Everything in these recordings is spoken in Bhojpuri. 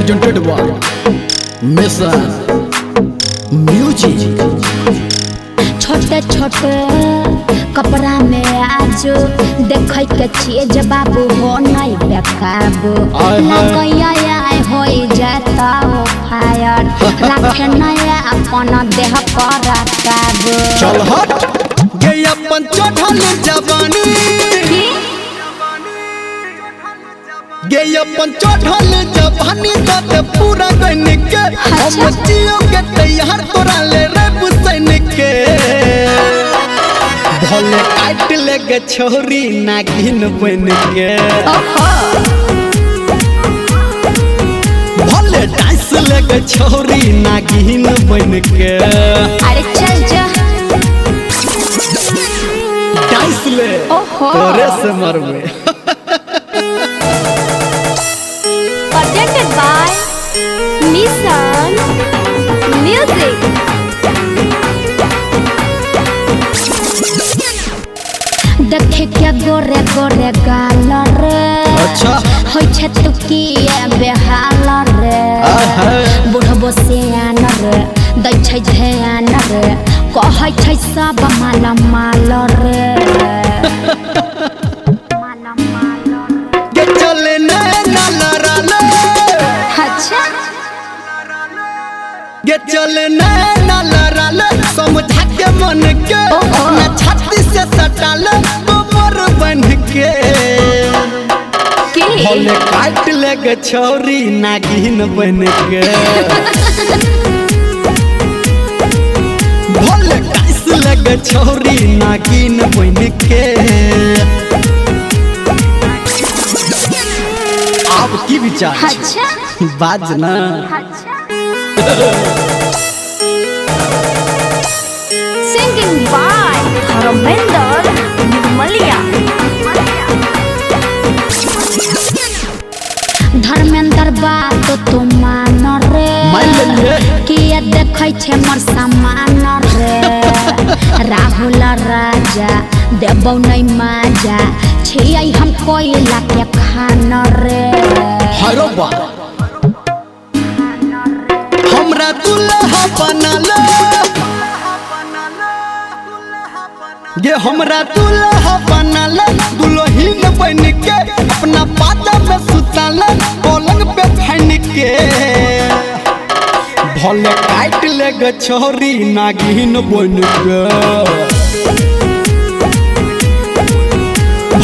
presented by Mission Music। छोटे छोटे कपड़ा में आज देख के चीज बाबू हो नहीं बेकाबू लगैया हो जाता फायर रखे नया अपन देह पर काबू। चल हट गे अपन चढ़ल जवानी गे अपन चढ़ल जवानी दे पूरा गन के हम जियो के तैयार तोरा ले रे बुसैन के भले काट लेगे छोरी नागिन बन के भले डांस लेगे छोरी नागिन बन के। अरे चल जा डांस ले तोरे से मरवे। presented by Mission Music। देखे क्या गोरे गोरे गाल रे अच्छा होय छे तू की बेहाल रे बुढ़बो से आन रे दै छै ध्यान रे कहै छै सब माल माल रे माल माल के चले ना लड़ाले अच्छा के चले ना लड़ाले समझा के मन के अपना छाती से सटाले गोबर बन के भले काट लेगे छोरी नागिन बन के भले डांस लेगे छोरी नागिन बन के। आप की विचार अच्छा बाज ना Singing by Dharmender Nirmaliya। Dharmendra बात तो मान रे किया देखै छे मोर सामान रे राहुल राजा देबौ नै माजा छियै हम कोयला के खान रे। हरो बा हमरा दुल्हा बनला ये हमरा दुल्हा बनला दुल्हीन बन के अपना पाता में सुतला पलंग पे फैन के भले काट लेगे छोरी नागिन बन के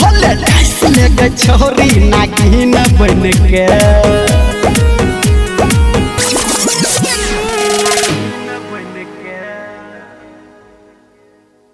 भले डांस लेगे छोरी नागिन बन के।